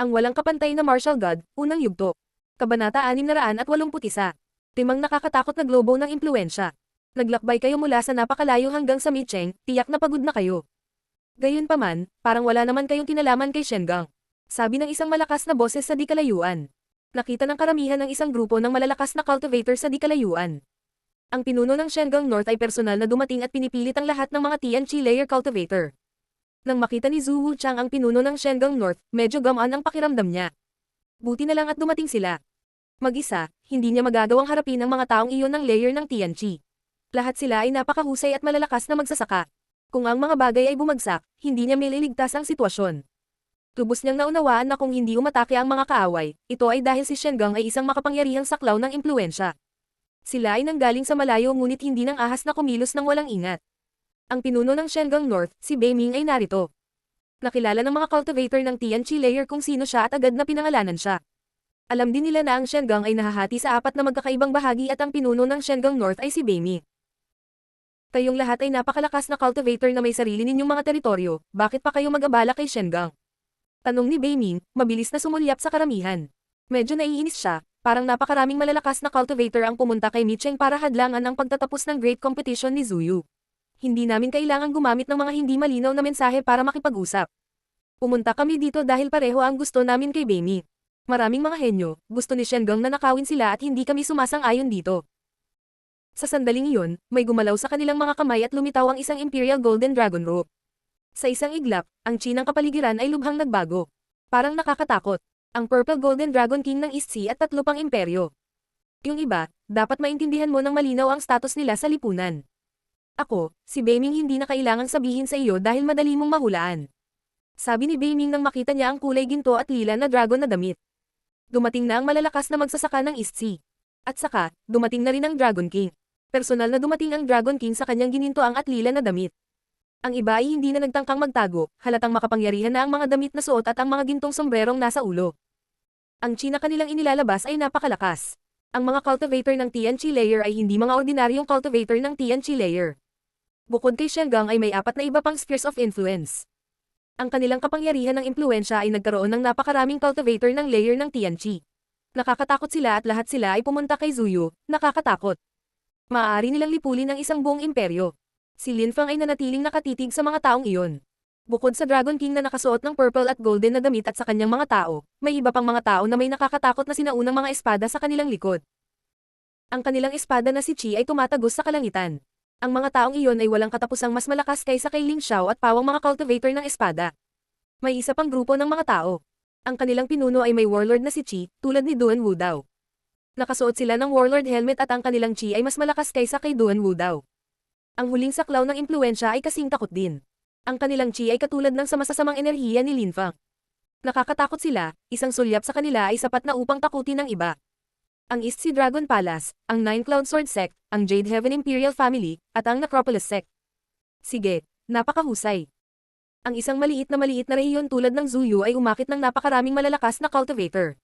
Ang walang kapantay na martial god, unang yugto. Kabanata 681. Timang nakakatakot na globo ng impluwensya. Naglakbay kayo mula sa napakalayo hanggang sa Micheng, tiyak na pagod na kayo. Gayunpaman, parang wala naman kayong kinalaman kay Shengang. Sabi ng isang malakas na boses sa di kalayuan. Nakita ng karamihan ng isang grupo ng malalakas na cultivator sa di kalayuan. Ang pinuno ng Shengang North ay personal na dumating at pinipilit ang lahat ng mga Tianqi layer cultivator. Nang makita ni Zhu Wuchang ang pinuno ng Shengang North, medyo gamaan ang pakiramdam niya. Buti na lang at dumating sila. Mag-isa, hindi niya magagawang harapin ang mga taong iyon ng layer ng Tianqi. Lahat sila ay napakahusay at malalakas na magsasaka. Kung ang mga bagay ay bumagsak, hindi niya maliligtas ang sitwasyon. Lubos niyang naunawaan na kung hindi umatake ang mga kaaway, ito ay dahil si Shengang ay isang makapangyarihang saklaw ng impluwensya. Sila ay nanggaling sa malayo ngunit hindi nang ahas na kumilos ng walang ingat. Ang pinuno ng Shengang North, si Beiming ay narito. Nakilala ng mga cultivator ng Tianqi layer kung sino siya at agad na pinangalanan siya. Alam din nila na ang Shengang ay nahahati sa 4 na magkakaibang bahagi at ang pinuno ng Shengang North ay si Beiming. Kayong lahat ay napakalakas na cultivator na may sarili ninyong mga teritoryo, bakit pa kayo mag-abala kay Shengang? Tanong ni Beiming, mabilis na sumulyap sa karamihan. Medyo naiinis siya, parang napakaraming malalakas na cultivator ang pumunta kay Micheng para hadlangan ang pagtatapos ng great competition ni Zuyu. Hindi namin kailangang gumamit ng mga hindi malinaw na mensahe para makipag-usap. Pumunta kami dito dahil pareho ang gusto namin kay Beiming. Maraming mga henyo, gusto ni Shengang na nakawin sila at hindi kami sumasang-ayon dito. Sa sandaling iyon, may gumalaw sa kanilang mga kamay at lumitaw ang isang Imperial Golden Dragon Rope. Sa isang iglap, ang chi ng kapaligiran ay lubhang nagbago. Parang nakakatakot. Ang Purple Golden Dragon King ng East Sea at 3 pang imperyo. Yung iba, dapat maintindihan mo ng malinaw ang status nila sa lipunan. Ako, si Beiming hindi na kailangang sabihin sa iyo dahil madali mong mahulaan. Sabi ni Beiming nang makita niya ang kulay ginto at lila na dragon na damit. Dumating na ang malalakas na magsasaka ng East Sea. At saka, dumating na rin ang Dragon King. Personal na dumating ang Dragon King sa kanyang ginintoang at lila na damit. Ang iba ay hindi na nagtangkang magtago, halatang makapangyarihan na ang mga damit na suot at ang mga gintong sombrerong nasa ulo. Ang chi na kanilang inilalabas ay napakalakas. Ang mga cultivator ng Tianqi layer ay hindi mga ordinaryong cultivator ng Tianqi layer. Bukod kay Shengang ay may 4 na iba pang spheres of influence. Ang kanilang kapangyarihan ng impluwensya ay nagkaroon ng napakaraming cultivator ng layer ng Tianqi. Nakakatakot sila at lahat sila ay pumunta kay Zuyu, nakakatakot. Maaari nilang lipulin ang isang buong imperyo. Si Lin Feng ay nanatiling nakatitig sa mga taong iyon. Bukod sa Dragon King na nakasuot ng purple at golden na damit at sa kanyang mga tao, may iba pang mga tao na may nakakatakot na sinaunang mga espada sa kanilang likod. Ang kanilang espada na si Qi ay tumatagos sa kalangitan. Ang mga taong iyon ay walang katapusang mas malakas kaysa kay Ling Xiao at pawang mga cultivator ng espada. May isa pang grupo ng mga tao. Ang kanilang pinuno ay may warlord na si Qi, tulad ni Duan Wudao. Nakasuot sila ng warlord helmet at ang kanilang Qi ay mas malakas kaysa kay Duan Wudao. Ang huling saklaw ng impluwensya ay kasing takot din. Ang kanilang chi ay katulad ng sa masasamang enerhiya ni Lin Feng. Nakakatakot sila, isang sulyap sa kanila ay sapat na upang takutin ng iba. Ang East Sea Dragon Palace, ang Nine Cloud Sword Sect, ang Jade Heaven Imperial Family, at ang Necropolis Sect. Sige, napakahusay. Ang isang maliit na rehiyon tulad ng Zuyu ay umakit ng napakaraming malalakas na cultivator.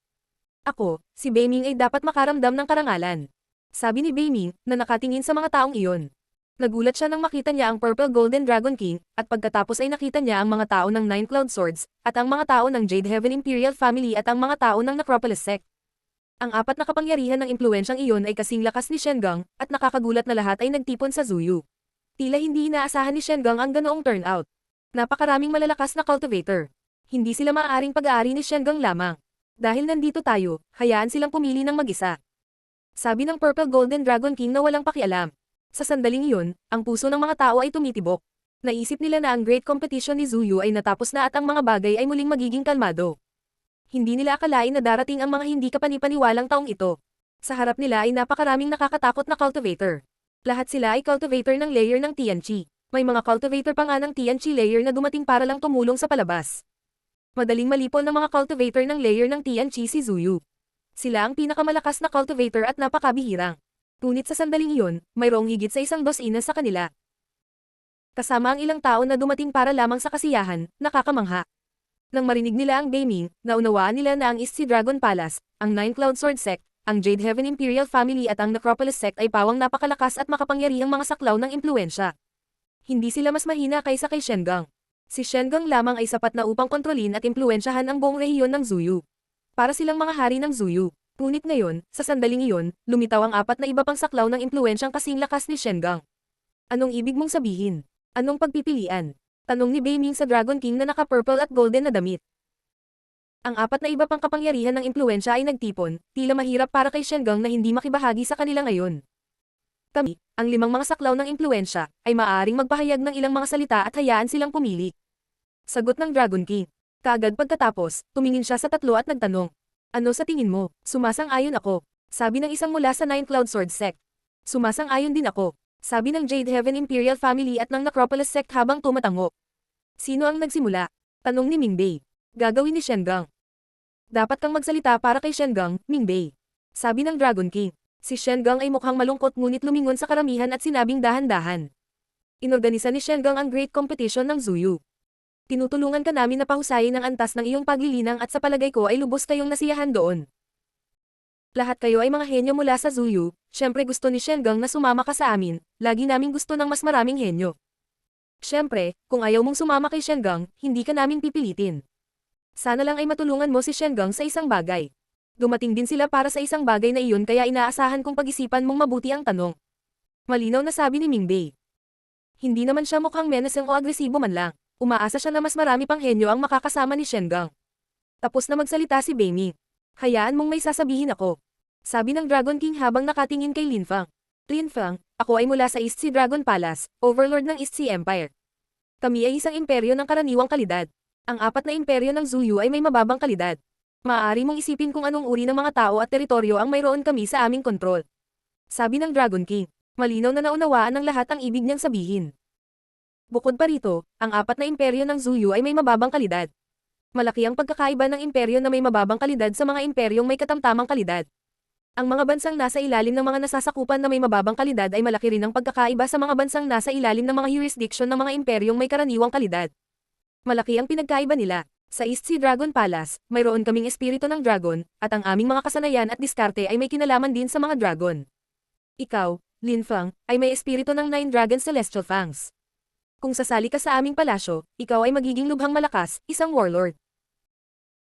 Ako, si Beiming ay dapat makaramdam ng karangalan. Sabi ni Beiming, na nakatingin sa mga taong iyon. Nagulat siya nang makita niya ang Purple Golden Dragon King, at pagkatapos ay nakita niya ang mga tao ng Nine Cloud Swords, at ang mga tao ng Jade Heaven Imperial Family at ang mga tao ng Necropolis Sect. Ang 4 na kapangyarihan ng impluwensyang iyon ay kasing lakas ni Shengang, at nakakagulat na lahat ay nagtipon sa Zuyu. Tila hindi inaasahan ni Shengang ang ganoong turnout. Napakaraming malalakas na cultivator. Hindi sila maaaring pag-aari ni Shengang lamang. Dahil nandito tayo, hayaan silang pumili ng mag-isa. Sabi ng Purple Golden Dragon King na walang pakialam. Sa sandaling iyon, ang puso ng mga tao ay tumitibok. Naisip nila na ang great competition ni Zuyu ay natapos na at ang mga bagay ay muling magiging kalmado. Hindi nila akalain na darating ang mga hindi kapanipaniwalang taong ito. Sa harap nila ay napakaraming nakakatakot na cultivator. Lahat sila ay cultivator ng layer ng Tianqi. May mga cultivator pa nga ng Tianqi layer na dumating para lang tumulong sa palabas. Madaling malipol ng mga cultivator ng layer ng Tianqi si Zuyu. Sila ang pinakamalakas na cultivator at napakabihirang. Ngunit sa sandaling iyon, mayroong higit sa 1 dosina sa kanila. Kasama ang ilang tao na dumating para lamang sa kasiyahan, nakakamangha. Nang marinig nila ang Beiming, naunawaan nila na ang East Sea Dragon Palace, ang Nine Cloud Sword Sect, ang Jade Heaven Imperial Family at ang Necropolis Sect ay pawang napakalakas at makapangyarihang mga saklaw ng impluwensya. Hindi sila mas mahina kaysa kay Shengang. Si Shengang lamang ay sapat na upang kontrolin at impluwensyahan ang buong rehiyon ng Zuyu. Para silang mga hari ng Zuyu. Ngunit ngayon, sa sandaling iyon, lumitaw ang apat na iba pang saklaw ng impluwensyang kasing lakas ni Shengang. Anong ibig mong sabihin? Anong pagpipilian? Tanong ni Beiming sa Dragon King na naka-purple at golden na damit. Ang apat na iba pang kapangyarihan ng impluwensya ay nagtipon, tila mahirap para kay Shengang na hindi makibahagi sa kanila ngayon. Kami, ang limang mga saklaw ng impluwensya, ay maaaring magpahayag ng ilang mga salita at hayaan silang pumili. Sagot ng Dragon King. Kaagad pagkatapos, tumingin siya sa tatlo at nagtanong. Ano sa tingin mo? Sumasang-ayon ako. Sabi ng isang mula sa Nine Cloud Sword Sect. Sumasang-ayon din ako. Sabi ng Jade Heaven Imperial Family at ng Necropolis Sect habang tumatango. Sino ang nagsimula? Tanong ni Mingbei. Gagawin ni Shengang. Dapat kang magsalita para kay Shengang, Mingbei. Sabi ng Dragon King. Si Shengang ay mukhang malungkot ngunit lumingon sa karamihan at sinabing dahan-dahan. Inorganisa ni Shengang ang Great Competition ng Zuyu. Tinutulungan ka namin na pahusayin ang antas ng iyong paglilinang at sa palagay ko ay lubos kayong nasiyahan doon. Lahat kayo ay mga henyo mula sa Zuyu, syempre gusto ni Shengang na sumama ka sa amin, lagi naming gusto ng mas maraming henyo. Syempre, kung ayaw mong sumama kay Shengang, hindi ka namin pipilitin. Sana lang ay matulungan mo si Shengang sa isang bagay. Dumating din sila para sa isang bagay na iyon kaya inaasahan kong pag-isipan mong mabuti ang tanong. Malinaw na sabi ni Mingbei. Hindi naman siya mukhang menacing o agresibo man lang. Umaasa siya na mas marami pang henyo ang makakasama ni Shengang. Tapos na magsalita si Beiming. Hayaan mong may sasabihin ako. Sabi ng Dragon King habang nakatingin kay Lin Fang. Lin Fang, ako ay mula sa East Sea Dragon Palace, overlord ng East Sea Empire. Kami ay isang imperyo ng karaniwang kalidad. Ang apat na imperyo ng Zuyu ay may mababang kalidad. Maaari mong isipin kung anong uri ng mga tao at teritoryo ang mayroon kami sa aming kontrol. Sabi ng Dragon King. Malinaw na naunawaan ng lahat ang ibig niyang sabihin. Bukod pa rito, ang apat na imperyo ng Zuyu ay may mababang kalidad. Malaki ang pagkakaiba ng imperyo na may mababang kalidad sa mga imperyong may katamtamang kalidad. Ang mga bansang nasa ilalim ng mga nasasakupan na may mababang kalidad ay malaki rin ang pagkakaiba sa mga bansang nasa ilalim ng mga jurisdiction ng mga imperyong may karaniwang kalidad. Malaki ang pinagkaiba nila. Sa East Sea Dragon Palace, mayroon kaming espiritu ng dragon, at ang aming mga kasanayan at diskarte ay may kinalaman din sa mga dragon. Ikaw, Lin Fang, ay may espiritu ng Nine Dragon Celestial Fangs. Kung sasali ka sa aming palasyo, ikaw ay magiging lubhang malakas, isang warlord.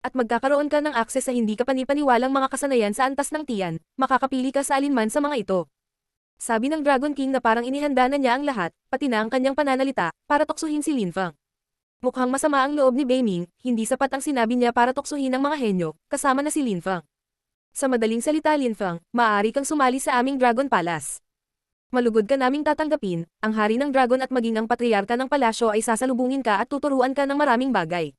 At magkakaroon ka ng akses sa hindi ka panipaniwalang mga kasanayan sa antas ng tiyan, makakapili ka sa alinman sa mga ito. Sabi ng Dragon King na parang inihanda na niya ang lahat, pati na ang kanyang pananalita, para tuksuhin si Lin Fang. Mukhang masama ang loob ni Beiming, hindi sapat ang sinabi niya para tuksuhin ang mga henyo, kasama na si Lin Fang. Sa madaling salita Lin Fang, maaari kang sumali sa aming Dragon Palace. Malugod ka naming tatanggapin, ang hari ng dragon at maging ang patriarka ng palasyo ay sasalubungin ka at tuturuan ka ng maraming bagay.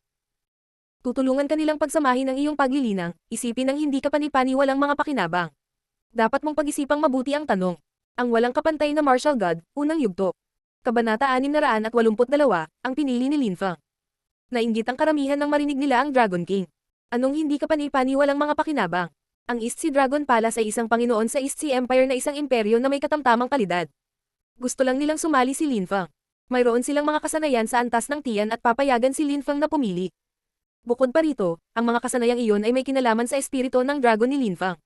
Tutulungan ka nilang pagsamahin ang iyong paglilinang, isipin ang hindi ka panipaniwalang mga pakinabang. Dapat mong pag-isipang mabuti ang tanong. Ang walang kapantay na martial god, unang yugto. Kabanata 682, ang pinili ni Lin Fang. Nainggit ang karamihan ng marinig nila ang Dragon King. Anong hindi ka panipaniwalang mga pakinabang? Ang East Sea Dragon Palace ay isang panginoon sa East Sea Empire na isang imperyo na may katamtamang kalidad. Gusto lang nilang sumali si Lin Fang. Mayroon silang mga kasanayan sa antas ng tiyan at papayagan si Lin Fang na pumili. Bukod pa rito, ang mga kasanayang iyon ay may kinalaman sa espiritu ng dragon ni Lin Fang.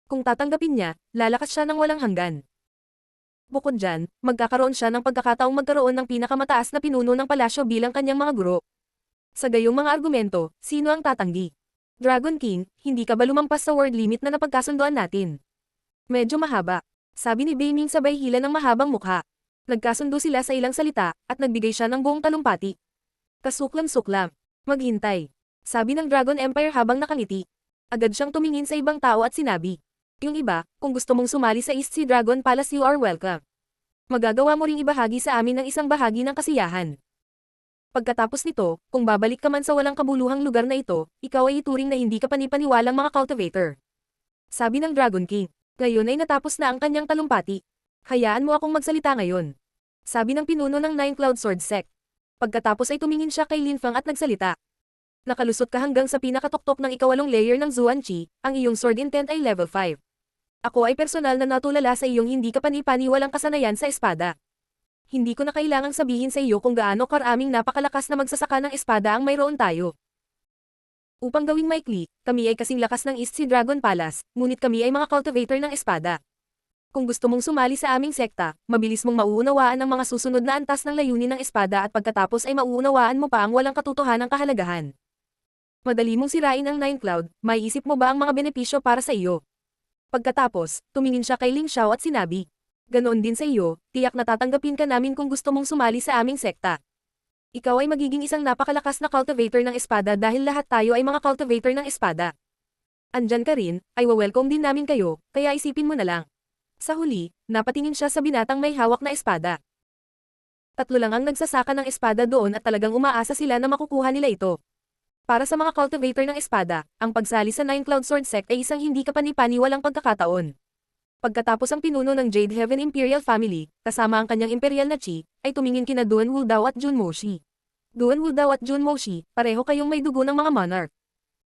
Kung tatanggapin niya, lalakas siya ng walang hanggan. Bukod dyan, magkakaroon siya ng pagkakataong magkaroon ng pinakamataas na pinuno ng palasyo bilang kanyang mga guro. Sa gayong mga argumento, sino ang tatanggi? Dragon King, hindi ka ba lumampas sa word limit na napagkasunduan natin? Medyo mahaba. Sabi ni Beiming sabay hila ng mahabang mukha. Nagkasundo sila sa ilang salita, at nagbigay siya ng buong talumpati. Kasuklam-suklam. Maghintay. Sabi ng Dragon Empire habang nakangiti. Agad siyang tumingin sa ibang tao at sinabi. Yung iba, kung gusto mong sumali sa East Sea Dragon Palace you are welcome. Magagawa mo ring ibahagi sa amin ng isang bahagi ng kasiyahan. Pagkatapos nito, kung babalik ka man sa walang kabuluhang lugar na ito, ikaw ay ituring na hindi ka panipaniwalang mga cultivator. Sabi ng Dragon King. Ngayon ay natapos na ang kanyang talumpati. Hayaan mo akong magsalita ngayon. Sabi ng pinuno ng Nine Cloud Sword Sect. Pagkatapos ay tumingin siya kay Lin Fang at nagsalita. Nakalusot ka hanggang sa pinakatuktok ng ikawalong layer ng Zuan Qi, ang iyong sword intent ay level 5. Ako ay personal na natulala sa iyong hindi ka panipaniwalang kasanayan sa espada. Hindi ko na kailangang sabihin sa iyo kung gaano karaming napakalakas na magsasaka ng espada ang mayroon tayo. Upang gawing maikli, kami ay kasing lakas ng East Sea Dragon Palace, ngunit kami ay mga cultivator ng espada. Kung gusto mong sumali sa aming sekta, mabilis mong mauunawaan ang mga susunod na antas ng layunin ng espada at pagkatapos ay mauunawaan mo pa ang walang katotohanang kahalagahan. Madali mong sirain ang Nine Cloud, may isip mo ba ang mga benepisyo para sa iyo? Pagkatapos, tumingin siya kay Ling Xiao at sinabi, ganoon din sa iyo, tiyak na tatanggapin ka namin kung gusto mong sumali sa aming sekta. Ikaw ay magiging isang napakalakas na cultivator ng espada dahil lahat tayo ay mga cultivator ng espada. Andyan ka rin, ay welcome din namin kayo, kaya isipin mo na lang. Sa huli, napatingin siya sa binatang may hawak na espada. Tatlo lang ang nagsasaka ng espada doon at talagang umaasa sila na makukuha nila ito. Para sa mga cultivator ng espada, ang pagsali sa Nine Cloud Sword Sect ay isang hindi kapani-paniwalang pagkakataon. Pagkatapos ang pinuno ng Jade Heaven Imperial Family, kasama ang kanyang imperial na chi, ay tumingin kina Duan Wudao at Jun Moshi. Duan Wudao at Jun Moshi, pareho kayong may dugo ng mga monarch.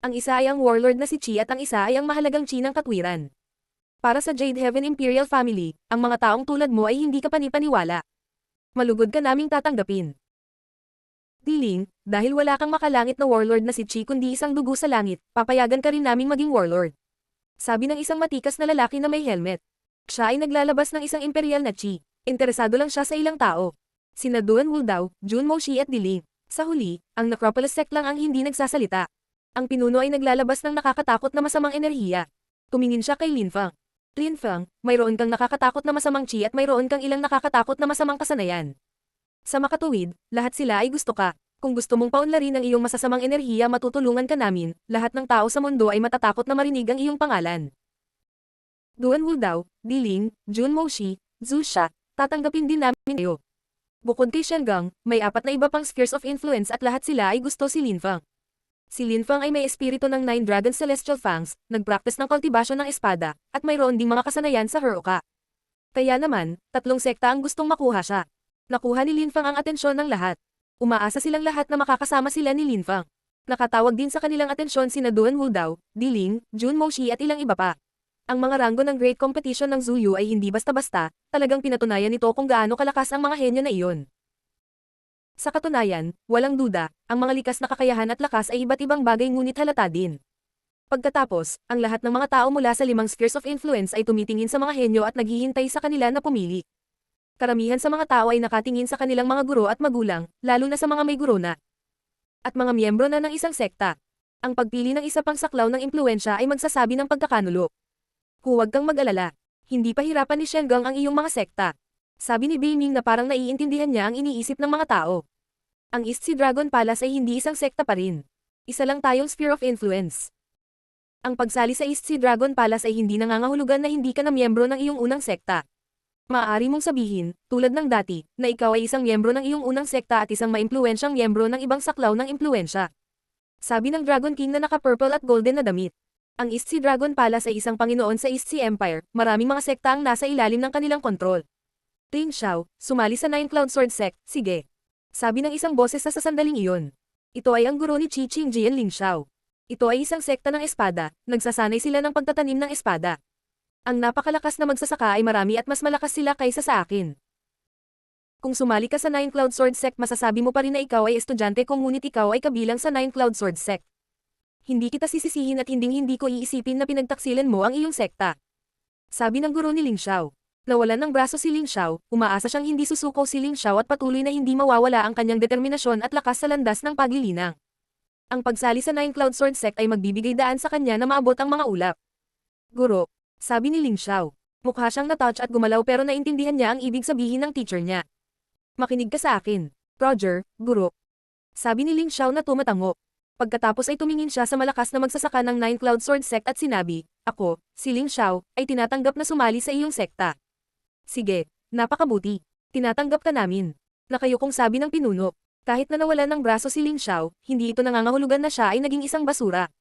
Ang isa ay ang warlord na si Chi at ang isa ay ang mahalagang chi ng katwiran. Para sa Jade Heaven Imperial Family, ang mga taong tulad mo ay hindi kapani-paniwala. Malugod ka naming tatanggapin. Diling, dahil wala kang makalangit na warlord na si Chi kundi isang dugo sa langit, papayagan ka rin naming maging warlord. Sabi ng isang matikas na lalaki na may helmet. Siya ay naglalabas ng isang imperial na Chi. Interesado lang siya sa ilang tao. Sina Duan Wudao, Jun Moshi at Diling. Sa huli, ang Necropolis Sect lang ang hindi nagsasalita. Ang pinuno ay naglalabas ng nakakatakot na masamang enerhiya. Tumingin siya kay Lin Fang. Lin Fang, mayroon kang nakakatakot na masamang chi at mayroon kang ilang nakakatakot na masamang kasanayan. Sa makatuwid, lahat sila ay gusto ka. Kung gusto mong paunlarin ang iyong masasamang enerhiya matutulungan ka namin, lahat ng tao sa mundo ay matatakot na marinig ang iyong pangalan. Duan Wudao, Diling, Jun Moshi, Zhu Xia, tatanggapin din namin kayo. Bukod kay Shengang, may 4 na iba pang spheres of influence at lahat sila ay gusto si Lin Fang. Si Lin Fang ay may espiritu ng 9 Dragon Celestial Fangs, nagpractice ng kultibasyon ng espada, at mayroon ding mga kasanayan sa Heroka. Kaya naman, 3 sekta ang gustong makuha siya. Nakuha ni Lin Fang ang atensyon ng lahat. Umaasa silang lahat na makakasama sila ni Lin Fang. Nakatawag din sa kanilang atensyon sina Duan Wudao, Diling, Jun Moshi at ilang iba pa. Ang mga ranggo ng Great Competition ng Zuyu ay hindi basta-basta, talagang pinatunayan nito kung gaano kalakas ang mga henyo na iyon. Sa katunayan, walang duda, ang mga likas na kakayahan at lakas ay iba't ibang bagay ngunit halata din. Pagkatapos, ang lahat ng mga tao mula sa 5 spheres of influence ay tumitingin sa mga henyo at naghihintay sa kanila na pumili. Karamihan sa mga tao ay nakatingin sa kanilang mga guro at magulang, lalo na sa mga may guro na. At mga miyembro na ng isang sekta. Ang pagpili ng isa pang saklaw ng impluensya ay magsasabi ng pagkakanulo. Huwag kang mag-alala. Hindi pa hirapan ni Shengang ang iyong mga sekta. Sabi ni Beiming na parang naiintindihan niya ang iniisip ng mga tao. Ang East Sea Dragon Palace ay hindi isang sekta pa rin. Isa lang tayong sphere of influence. Ang pagsali sa East Sea Dragon Palace ay hindi nangangahulugan na hindi ka na miyembro ng iyong unang sekta. Maaari mong sabihin, tulad ng dati, na ikaw ay isang miyembro ng iyong unang sekta at isang maimpluwensyang miyembro ng ibang saklaw ng impluwensya. Sabi ng Dragon King na naka-purple at golden na damit. Ang East Sea Dragon Palace ay isang panginoon sa East Sea Empire, maraming mga sekta ang nasa ilalim ng kanilang kontrol. Ling Xiao, sumali sa Nine Cloud Sword Sect, sige. Sabi ng isang boses sa sandaling iyon. Ito ay ang guro ni Qi Qingjian Ling Xiao. Ito ay isang sekta ng espada, nagsasanay sila ng pagtatanim ng espada. Ang napakalakas na magsasaka ay marami at mas malakas sila kaysa sa akin. Kung sumali ka sa Nine Cloud Sword Sect masasabi mo pa rin na ikaw ay estudyante kung ngunit ikaw ay kabilang sa Nine Cloud Sword Sect. Hindi kita sisisihin at hindi ko iisipin na pinagtaksilan mo ang iyong sekta. Sabi ng guro ni Ling Xiao. Nawalan ng braso si Ling Xiao, umaasa siyang hindi susuko si Ling Xiao at patuloy na hindi mawawala ang kanyang determinasyon at lakas sa landas ng paglilinang. Ang pagsali sa Nine Cloud Sword Sect ay magbibigay daan sa kanya na maabot ang mga ulap. Guro, sabi ni Ling Xiao. Mukha siyang natouch at gumalaw pero naintindihan niya ang ibig sabihin ng teacher niya. Makinig ka sa akin. Roger, guro. Sabi ni Ling Xiao na tumatango. Pagkatapos ay tumingin siya sa malakas na magsasaka ng Nine Cloud Sword Sect at sinabi, ako, si Ling Xiao, ay tinatanggap na sumali sa iyong sekta. Sige, napakabuti. Tinatanggap ka namin. Nakayukong sabi ng pinuno. Kahit na nawalan ng braso si Ling Xiao, hindi ito nangangahulugan na siya ay naging isang basura.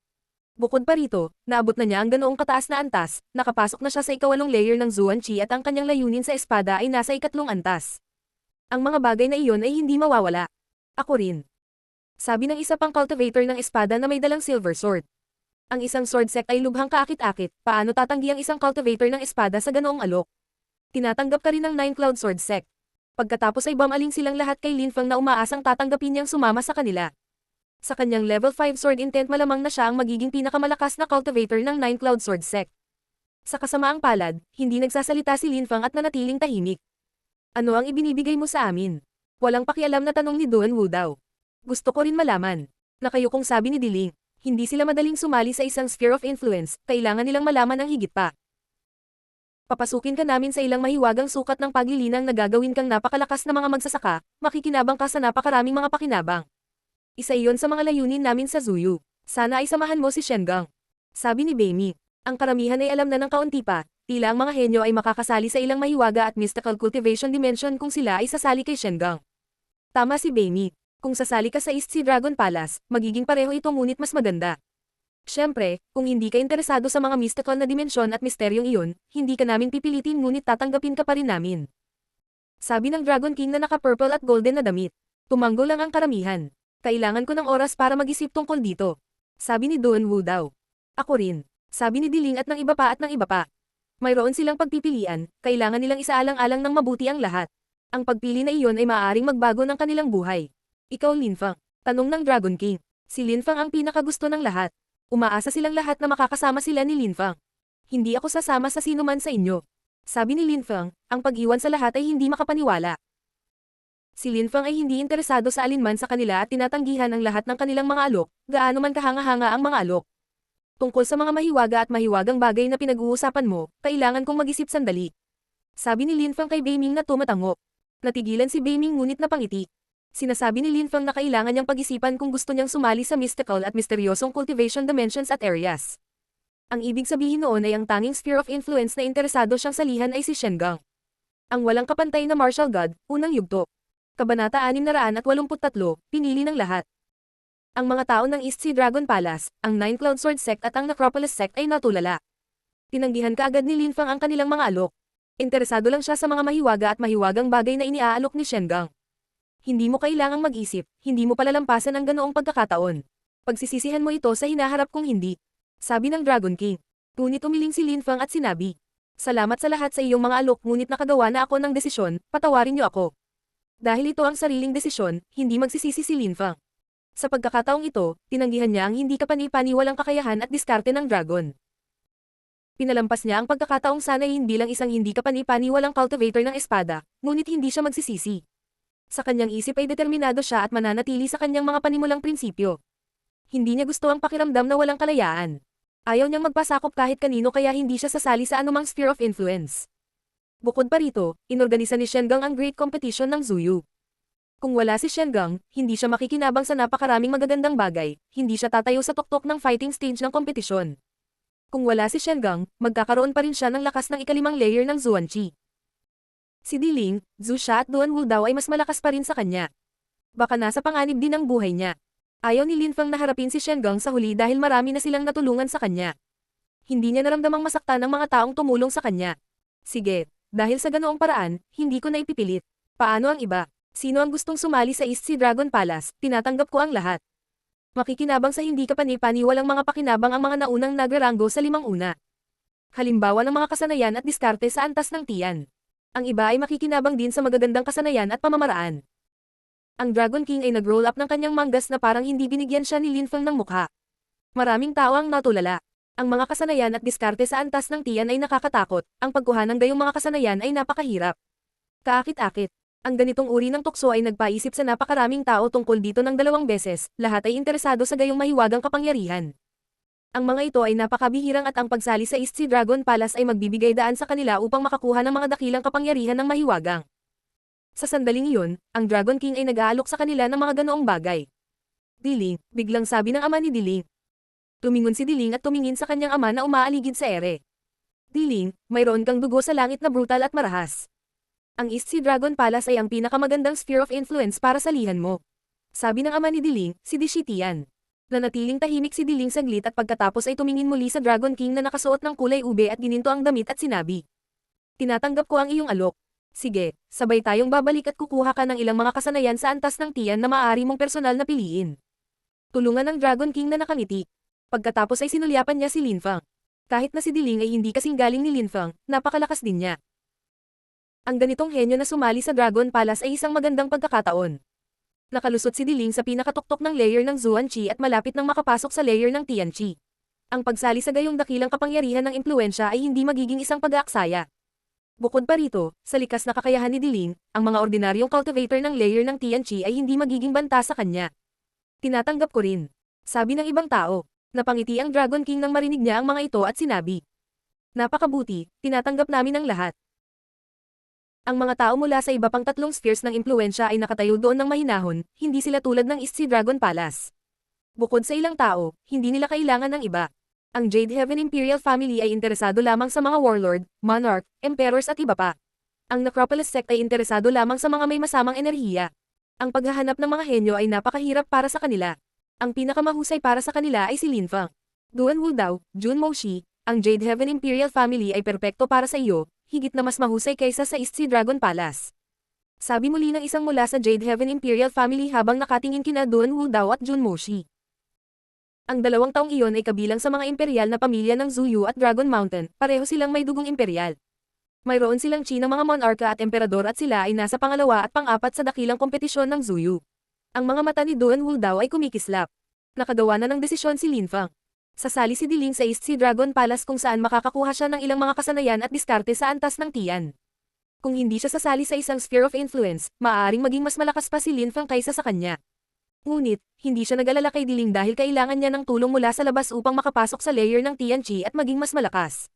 Bukod pa rito, naabot na niya ang ganoong kataas na antas, nakapasok na siya sa ikawalong layer ng Zuan Qi at ang kanyang layunin sa espada ay nasa ikatlong antas. Ang mga bagay na iyon ay hindi mawawala. Ako rin. Sabi ng isa pang cultivator ng espada na may dalang silver sword. Ang isang sword sect ay lubhang kaakit-akit, paano tatanggi ang isang cultivator ng espada sa ganoong alok? Tinatanggap ka rin ng Nine Cloud Sword Sect. Pagkatapos ay bumaling silang lahat kay Lin Fang na umaasang tatanggapin niyang sumama sa kanila. Sa kanyang level 5 sword intent malamang na siya ang magiging pinakamalakas na cultivator ng Nine Cloud Sword Sect. Sa kasamaang palad, hindi nagsasalita si Linfang at nanatiling tahimik. Ano ang ibinibigay mo sa amin? Walang pakialam na tanong ni Duan Wu daw. Gusto ko rin malaman. Na kayo kung sabi ni Diling, hindi sila madaling sumali sa isang sphere of influence, kailangan nilang malaman ang higit pa. Papasukin ka namin sa ilang mahiwagang sukat ng paglilinang na gagawin kang napakalakas na mga magsasaka, makikinabang ka sa napakaraming mga pakinabang. Isa iyon sa mga layunin namin sa Zuyu. Sana ay samahan mo si Shengang. Sabi ni Beimi. Ang karamihan ay alam na ng kaunti pa, tila ang mga henyo ay makakasali sa ilang mahiwaga at mystical cultivation dimension kung sila ay sasali kay Shengang. Tama si Beimi. Kung sasali ka sa East Sea Dragon Palace, magiging pareho ito ngunit mas maganda. Siyempre, kung hindi ka interesado sa mga mystical na dimensyon at misteryong iyon, hindi ka namin pipilitin ngunit tatanggapin ka pa rin namin. Sabi ng Dragon King na naka-purple at golden na damit. Tumanggol lang ang karamihan. Kailangan ko ng oras para mag-isip tungkol dito. Sabi ni Duan Wu daw. Ako rin. Sabi ni Diling at ng iba pa at ng iba pa. Mayroon silang pagpipilian, kailangan nilang isaalang-alang ng mabuti ang lahat. Ang pagpili na iyon ay maaaring magbago ng kanilang buhay. Ikaw Linfang, tanong ng Dragon King. Si Linfang ang pinakagusto ng lahat. Umaasa silang lahat na makakasama sila ni Linfang. Hindi ako sasama sa sino man sa inyo. Sabi ni Linfang, ang pag-iwan sa lahat ay hindi makapaniwala. Si Linfang ay hindi interesado sa alinman sa kanila at tinatanggihan ang lahat ng kanilang mga alok, gaano man kahanga-hanga ang mga alok. Tungkol sa mga mahiwaga at mahiwagang bagay na pinag-uusapan mo, kailangan kong mag-isip sandali. Sabi ni Linfang kay Beiming na tumatango. Natigilan si Beiming ngunit napangiti. Sinasabi ni Linfang na kailangan niyang pag-isipan kung gusto niyang sumali sa mystical at misteryosong cultivation dimensions at areas. Ang ibig sabihin noon ay ang tanging sphere of influence na interesado siyang salihan ay si Shengang. Ang walang kapantay na martial god, unang yugto. Kabanata 683, pinili ng lahat. Ang mga tao ng East Sea Dragon Palace, ang Nine Cloud Sword Sect at ang Necropolis Sect ay natulala. Tinanggihan kaagad ni Linfang ang kanilang mga alok. Interesado lang siya sa mga mahiwaga at mahiwagang bagay na iniaalok ni Shengang. Hindi mo kailangang mag-isip, hindi mo palalampasan ang ganoong pagkakataon. Pagsisisihan mo ito sa hinaharap kung hindi. Sabi ng Dragon King. Ngunit umiling si Linfang at sinabi. Salamat sa lahat sa iyong mga alok ngunit nakagawa na ako ng desisyon, patawarin niyo ako. Dahil ito ang sariling desisyon, hindi magsisisi si Linfang. Sa pagkakataong ito, tinanggihan niya ang hindi kapani-paniwalang kakayahan at diskarte ng dragon. Pinalampas niya ang pagkakataong sanayin bilang isang hindi kapani-paniwalang cultivator ng espada, ngunit hindi siya magsisisi. Sa kanyang isip ay determinado siya at mananatili sa kanyang mga panimulang prinsipyo. Hindi niya gusto ang pakiramdam na walang kalayaan. Ayaw niyang magpasakop kahit kanino kaya hindi siya sasali sa anumang sphere of influence. Bukod pa rito, inorganisa ni Shengang ang Great Competition ng Zuyu. Kung wala si Shengang, hindi siya makikinabang sa napakaraming magagandang bagay, hindi siya tatayo sa tuktok ng fighting stage ng kompetisyon. Kung wala si Shengang, magkakaroon pa rin siya ng lakas ng ikalimang layer ng Zuanqi. Si Diling, Zhu Xia at Duan Wu daw ay mas malakas pa rin sa kanya. Baka nasa panganib din ang buhay niya. Ayaw ni Linfang na harapin si Shengang sa huli dahil marami na silang natulungan sa kanya. Hindi niya naramdamang masaktan ng mga taong tumulong sa kanya. Sige, dahil sa ganoong paraan, hindi ko na ipipilit. Paano ang iba? Sino ang gustong sumali sa East Sea Dragon Palace, tinatanggap ko ang lahat. Makikinabang sa hindi kapani-paniwalang mga pakinabang ang mga naunang nagraranggo sa 5 una. Halimbawa ng mga kasanayan at diskarte sa antas ng tiyan. Ang iba ay makikinabang din sa magagandang kasanayan at pamamaraan. Ang Dragon King ay nag-roll up ng kanyang manggas na parang hindi binigyan siya ni Linfang ng mukha. Maraming tao ang natulala. Ang mga kasanayan at diskarte sa antas ng tiyan ay nakakatakot, ang pagkuha ng gayong mga kasanayan ay napakahirap. Kaakit-akit. Ang ganitong uri ng tukso ay nagpaisip sa napakaraming tao tungkol dito ng 2 beses, lahat ay interesado sa gayong mahiwagang kapangyarihan. Ang mga ito ay napakabihirang at ang pagsali sa East Sea Dragon Palace ay magbibigay daan sa kanila upang makakuha ng mga dakilang kapangyarihan ng mahiwagang. Sa sandaling iyon, ang Dragon King ay nag-aalok sa kanila ng mga ganoong bagay. Diling, biglang sabi ng ama ni Diling. Tumingon si Diling at tumingin sa kanyang ama na umaaligid sa ere. Diling, mayroon kang dugo sa langit na brutal at marahas. Ang East Sea Dragon Palace ay ang pinakamagandang sphere of influence para salihan mo. Sabi ng ama ni Diling, si Dishitian. Nanatiling tahimik si Diling saglit at pagkatapos ay tumingin muli sa Dragon King na nakasuot ng kulay ube at gininto ang damit at sinabi. Tinatanggap ko ang iyong alok. Sige, sabay tayong babalik at kukuha ka ng ilang mga kasanayan sa antas ng tiyan na maaari mong personal na piliin. Tulungan ng Dragon King na nakangiti. Pagkatapos ay sinulyapan niya si Linfang. Kahit na si Diling ay hindi kasing galing ni Linfang, napakalakas din niya. Ang ganitong henyo na sumali sa Dragon Palace ay isang magandang pagkakataon. Nakalusot si Diling sa pinakatuktok ng layer ng Zuanqi at malapit nang makapasok sa layer ng Tianqi. Ang pagsali sa gayong dakilang kapangyarihan ng impluensya ay hindi magiging isang pag-aaksaya. Bukod pa rito, sa likas na kakayahan ni Diling, ang mga ordinaryong cultivator ng layer ng Tianqi ay hindi magiging banta sa kanya. Tinatanggap ko rin. Sabi ng ibang tao. Napangiti ang Dragon King nang marinig niya ang mga ito at sinabi. Napakabuti, tinatanggap namin ang lahat. Ang mga tao mula sa iba pang tatlong spheres ng impluensya ay nakatayo doon ng mahinahon, hindi sila tulad ng East Sea Dragon Palace. Bukod sa ilang tao, hindi nila kailangan ng iba. Ang Jade Heaven Imperial Family ay interesado lamang sa mga warlord, monarch, emperors at iba pa. Ang Necropolis Sect ay interesado lamang sa mga may masamang enerhiya. Ang paghahanap ng mga henyo ay napakahirap para sa kanila. Ang pinakamahusay para sa kanila ay si Lin Feng. Duan Wudao, Jun Moshi, ang Jade Heaven Imperial Family ay perpekto para sa iyo, higit na mas mahusay kaysa sa East Sea Dragon Palace. Sabi muli ng isang mula sa Jade Heaven Imperial Family habang nakatingin kina Duan Wudao at Jun Moshi. Ang 2 taong iyon ay kabilang sa mga imperial na pamilya ng Zuyu at Dragon Mountain, pareho silang may dugong imperial. Mayroon silang chi ng mga monarka at emperador at sila ay nasa pangalawa at pang-4 sa dakilang kompetisyon ng Zuyu. Ang mga mata ni Duan Wudao ay kumikislap. Nakagawa na ng desisyon si Lin Feng. Sasali si Diling sa East Sea Dragon Palace kung saan makakakuha siya ng ilang mga kasanayan at diskarte sa antas ng Tian. Kung hindi siya sasali sa isang sphere of influence, maaaring maging mas malakas pa si Lin Feng kaysa sa kanya. Ngunit, hindi siya nag-alala kay Diling dahil kailangan niya ng tulong mula sa labas upang makapasok sa layer ng Tianqi at maging mas malakas.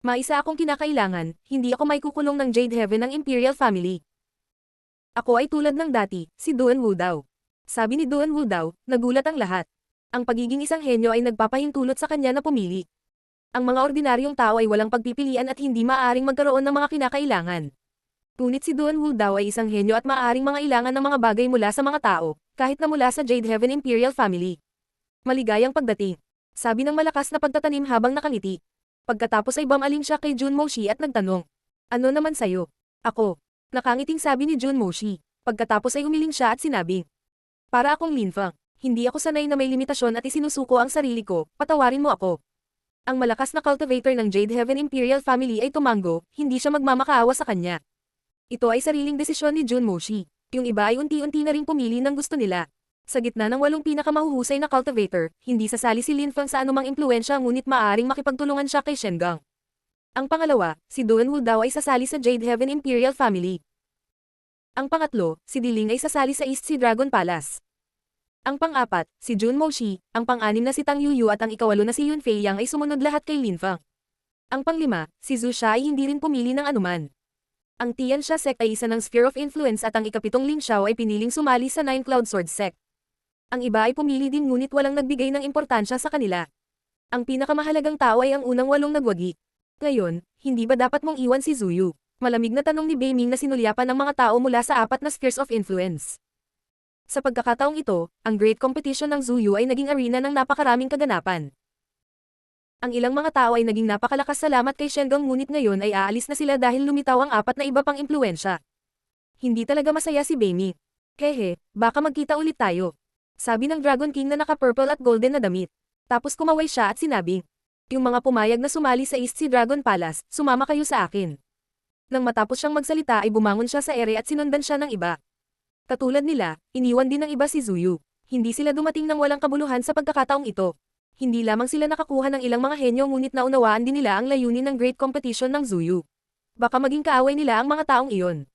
Maisa akong kinakailangan, hindi ako may kukulong ng Jade Heaven ng Imperial Family. Ako ay tulad ng dati, si Duan Wudao. Sabi ni Duan Wudao, nagulat ang lahat. Ang pagiging isang henyo ay nagpapahintulot sa kanya na pumili. Ang mga ordinaryong tao ay walang pagpipilian at hindi maaaring magkaroon ng mga kinakailangan. Ngunit si Duan Wudao ay isang henyo at maaaring mangailangan ng mga bagay mula sa mga tao, kahit na mula sa Jade Heaven Imperial Family. Maligayang pagdating. Sabi ng malakas na pagtatanim habang nakangiti. Pagkatapos ay bumaling siya kay Jun Moshi at nagtanong. Ano naman sayo? Ako. Nakangiting sabi ni Jun Moshi. Pagkatapos ay umiling siya at sinabi. Para akong Lin Feng. Hindi ako sanay na may limitasyon at isinusuko ang sarili ko, patawarin mo ako. Ang malakas na cultivator ng Jade Heaven Imperial Family ay tumango, hindi siya magmamakaawa sa kanya. Ito ay sariling desisyon ni Jun Moshi. Yung iba ay unti-unti na ring pumili ng gusto nila. Sa gitna ng 8 pinakamahuhusay na cultivator, hindi sasali si Lin Feng sa anumang impluensya ngunit maaaring makipagtulungan siya kay Shengang. Ang pangalawa, si Duan Wudao ay sasali sa Jade Heaven Imperial Family. Ang pangatlo, si Diling ay sasali sa East Sea Dragon Palace. Ang pang-4, si Jun Moshi, ang pang-6 na si Tang Yuyu at ang ika-8 na si Yun Fei Yang ay sumunod lahat kay Lin Feng. Ang pang-5, si Zhu Xia ay hindi rin pumili ng anuman. Ang Tianxia Sect ay isa ng Sphere of Influence at ang ika-7 Ling Xiao ay piniling sumali sa Nine Cloud Sword Sect. Ang iba ay pumili din ngunit walang nagbigay ng importansya sa kanila. Ang pinakamahalagang tao ay ang unang 8 nagwagi. Ngayon, hindi ba dapat mong iwan si Zuyu? Malamig na tanong ni Beiming na sinulyapan ng mga tao mula sa 4 na Spheres of Influence. Sa pagkakataong ito, ang Great Competition ng Zuyu ay naging arena ng napakaraming kaganapan. Ang ilang mga tao ay naging napakalakas salamat kay Shengang ngunit ngayon ay aalis na sila dahil lumitaw ang 4 na iba pang impluensya. Hindi talaga masaya si Beiming. Hehe, baka magkita ulit tayo. Sabi ng Dragon King na naka-purple at golden na damit. Tapos kumaway siya at sinabi. Yung mga pumayag na sumali sa East Sea Dragon Palace, sumama kayo sa akin. Nang matapos siyang magsalita ay bumangon siya sa ere at sinundan siya ng iba. Katulad nila, iniwan din ng iba si Zuyu. Hindi sila dumating ng walang kabuluhan sa pagkakataong ito. Hindi lamang sila nakakuha ng ilang mga henyo ngunit naunawaan din nila ang layunin ng Great Competition ng Zuyu. Baka maging kaaway nila ang mga taong iyon.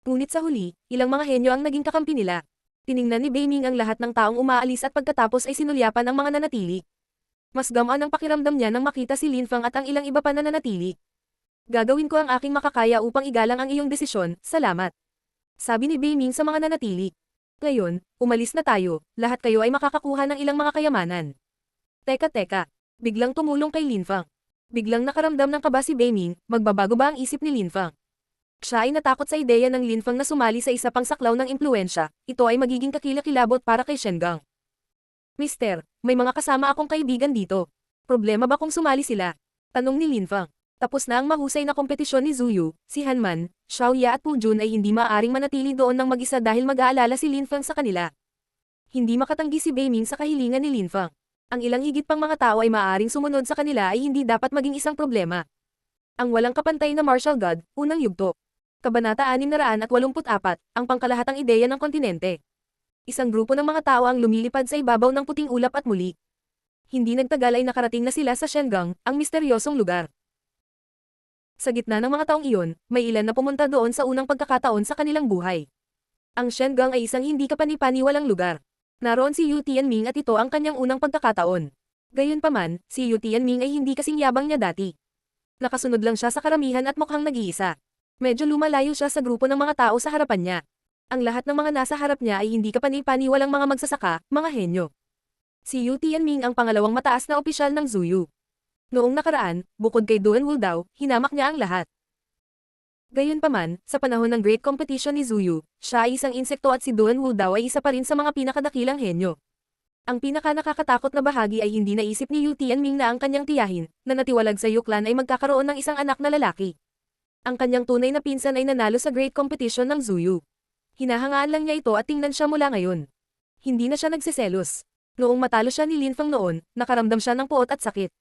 Ngunit sa huli, ilang mga henyo ang naging kakampi nila. Tiningnan ni Beiming ang lahat ng taong umaalis at pagkatapos ay sinulyapan ang mga nanatili. Mas gamaan ang pakiramdam niya nang makita si Lin Feng at ang ilang iba pa na nanatili. Gagawin ko ang aking makakaya upang igalang ang iyong desisyon, salamat. Sabi ni Beiming sa mga nanatili. Ngayon, umalis na tayo, lahat kayo ay makakakuha ng ilang mga kayamanan. Teka. Biglang tumulong kay Lin Feng. Biglang nakaramdam ng kaba si Beiming, magbabago ba ang isip ni Lin Feng? Siya ay natakot sa ideya ng Lin Feng na sumali sa isa pang saklaw ng impluensya, ito ay magiging kakilakilabot para kay Shengang. Mister, may mga kasama akong kaibigan dito. Problema ba kung sumali sila? Tanong ni Lin Feng. Tapos na ang mahusay na kompetisyon ni Zuyu, si Hanman, Xiaoya at Pu Jun ay hindi maaaring manatili doon ng mag-isa dahil mag-aalala si Lin Feng sa kanila. Hindi makatanggi si Beiming sa kahilingan ni Lin Feng. Ang ilang higit pang mga tao ay maaaring sumunod sa kanila ay hindi dapat maging isang problema. Ang walang kapantay na martial god, unang yugto. Kabanata 684, ang pangkalahatang ideya ng kontinente. Isang grupo ng mga tao ang lumilipad sa ibabaw ng puting ulap at muli. Hindi nagtagal ay nakarating na sila sa Shengang, ang misteryosong lugar. Sa gitna ng mga taong iyon, may ilan na pumunta doon sa unang pagkakataon sa kanilang buhay. Ang Shengang ay isang hindi kapani-paniwalang lugar. Naroon si Yu Tianming at ito ang kanyang unang pagkakataon. Gayunpaman, si Yu Tianming ay hindi kasing yabang niya dati. Nakasunod lang siya sa karamihan at mukhang nag-iisa. Medyo lumalayo siya sa grupo ng mga tao sa harapan niya. Ang lahat ng mga nasa harap niya ay hindi kapani-paniwalang mga magsasaka, mga henyo. Si Yu Tianming ang pangalawang mataas na opisyal ng Zuyu. Noong nakaraan, bukod kay Duan Wuldao, hinamak niya ang lahat. Gayunpaman, sa panahon ng Great Competition ni Zuyu, siya ay isang insekto at si Duan Wuldao ay isa pa rin sa mga pinakadakilang henyo. Ang pinaka-nakakatakot na bahagi ay hindi naisip ni Yu Tianming na ang kanyang tiyahin, na natiwalag sa Yu Clan ay magkakaroon ng isang anak na lalaki. Ang kanyang tunay na pinsan ay nanalo sa Great Competition ng Zuyu. Hinahangaan lang niya ito at tingnan siya mula ngayon. Hindi na siya nagsiselos. Noong matalo siya ni Lin Feng noon, nakaramdam siya ng puot at sakit.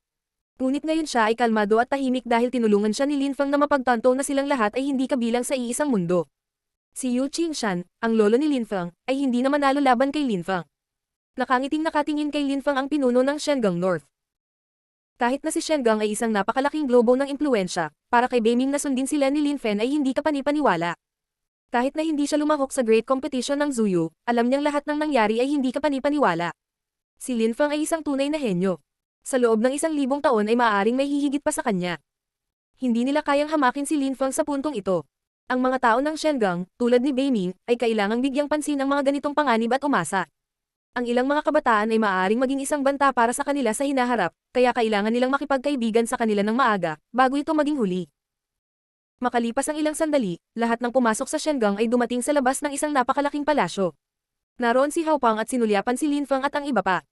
Ngunit ngayon siya ay kalmado at tahimik dahil tinulungan siya ni Lin Feng na mapagtanto na silang lahat ay hindi kabilang sa iisang mundo. Si Yu Qingshan, ang lolo ni Lin Feng, ay hindi na manalo laban kay Lin Feng. Nakangiting nakatingin kay Lin Feng ang pinuno ng Shengang North. Kahit na si Shengang ay isang napakalaking globo ng impluensya, para kay Beiming na sundin sila ni Lin Fen ay hindi kapani-paniwala. Kahit na hindi siya lumahok sa Great Competition ng Zuyu, alam niyang lahat ng nangyari ay hindi kapani-paniwala. Si Lin Feng ay isang tunay na henyo. Sa loob ng 1,000 taon ay maaaring may hihigit pa sa kanya. Hindi nila kayang hamakin si Lin Feng sa puntong ito. Ang mga tao ng Shengang, tulad ni Beiming, ay kailangang bigyang pansin ang mga ganitong panganib at umasa. Ang ilang mga kabataan ay maaaring maging isang banta para sa kanila sa hinaharap, kaya kailangan nilang makipagkaibigan sa kanila ng maaga, bago ito maging huli. Makalipas ang ilang sandali, lahat ng pumasok sa Shengang ay dumating sa labas ng isang napakalaking palasyo. Naroon si Hao Pang at sinulyapan si Lin Feng at ang iba pa.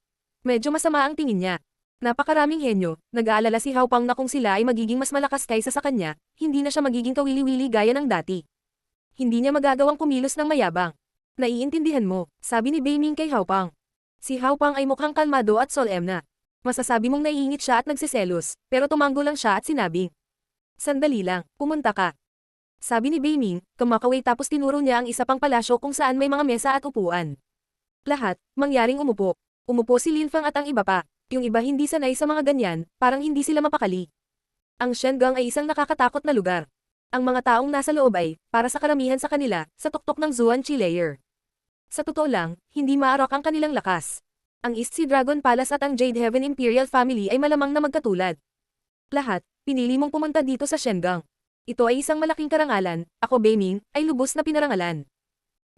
Medyo masama ang tingin niya. Napakaraming henyo, nag-aalala si Hao Pang na kung sila ay magiging mas malakas kaysa sa kanya, hindi na siya magiging kawili-wili gaya ng dati. Hindi niya magagawang kumilos ng mayabang. Naiintindihan mo, sabi ni Beiming kay Hao Pang. Si Hao Pang ay mukhang kalmado at solemn na. Masasabi mong naiingit siya at nagsiselos, pero tumango lang siya at sinabing, "Sandali lang, pumunta ka." Sabi ni Beiming, kumakaway tapos tinuro niya ang isa pang palasyo kung saan may mga mesa at upuan. Lahat, mangyaring umupo. Umupo si Lin Feng at ang iba pa. Yung iba hindi sanay sa mga ganyan, parang hindi sila mapakali. Ang Shengang ay isang nakakatakot na lugar. Ang mga taong nasa loob ay, para sa karamihan sa kanila, sa tuktok ng Zuan Chi Layer. Sa totoo lang, hindi maarak ang kanilang lakas. Ang East Sea Dragon Palace at ang Jade Heaven Imperial Family ay malamang na magkatulad. Lahat, pinili mong pumunta dito sa Shengang. Ito ay isang malaking karangalan, ako Beiming, ay lubos na pinarangalan.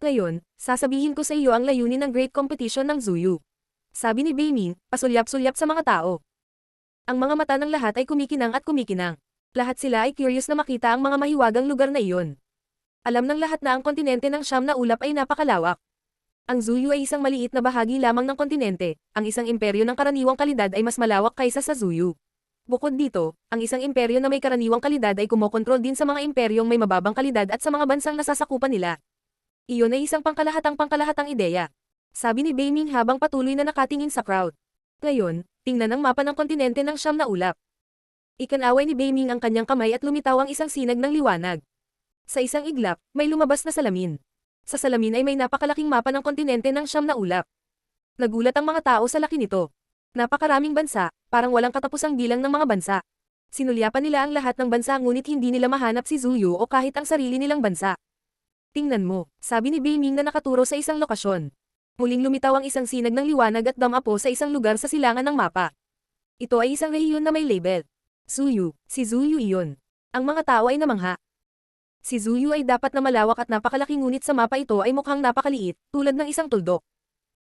Ngayon, sasabihin ko sa iyo ang layunin ng Great Competition ng Zuyu. Sabi ni Beiming, pasulyap-sulyap sa mga tao. Ang mga mata ng lahat ay kumikinang at kumikinang. Lahat sila ay curious na makita ang mga mahiwagang lugar na iyon. Alam ng lahat na ang kontinente ng Siyam na Ulap ay napakalawak. Ang Zuyu ay isang maliit na bahagi lamang ng kontinente, ang isang imperyo ng karaniwang kalidad ay mas malawak kaysa sa Zuyu. Bukod dito, ang isang imperyo na may karaniwang kalidad ay kumokontrol din sa mga imperyong may mababang kalidad at sa mga bansang nasasakupan nila. Iyon ay isang pangkalahatang ideya. Sabi ni Beiming habang patuloy na nakatingin sa crowd. Ngayon, tingnan ang mapa ng kontinente ng Siyam na Ulap. Ikanaway ni Beiming ang kanyang kamay at lumitaw ang isang sinag ng liwanag. Sa isang iglap, may lumabas na salamin. Sa salamin ay may napakalaking mapa ng kontinente ng Siyam na Ulap. Nagulat ang mga tao sa laki nito. Napakaraming bansa, parang walang katapusang bilang ng mga bansa. Sinulyapan nila ang lahat ng bansa ngunit hindi nila mahanap si Zuyu o kahit ang sarili nilang bansa. Tingnan mo, sabi ni Beiming na nakaturo sa isang lokasyon. Muling lumitaw ang isang sinag ng liwanag at damapo sa isang lugar sa silangan ng mapa. Ito ay isang rehiyon na may label. Zuyu, si Zuyu iyon. Ang mga tao ay namangha. Si Zuyu ay dapat na malawak at napakalaki ngunit sa mapa ito ay mukhang napakaliit, tulad ng isang tuldok.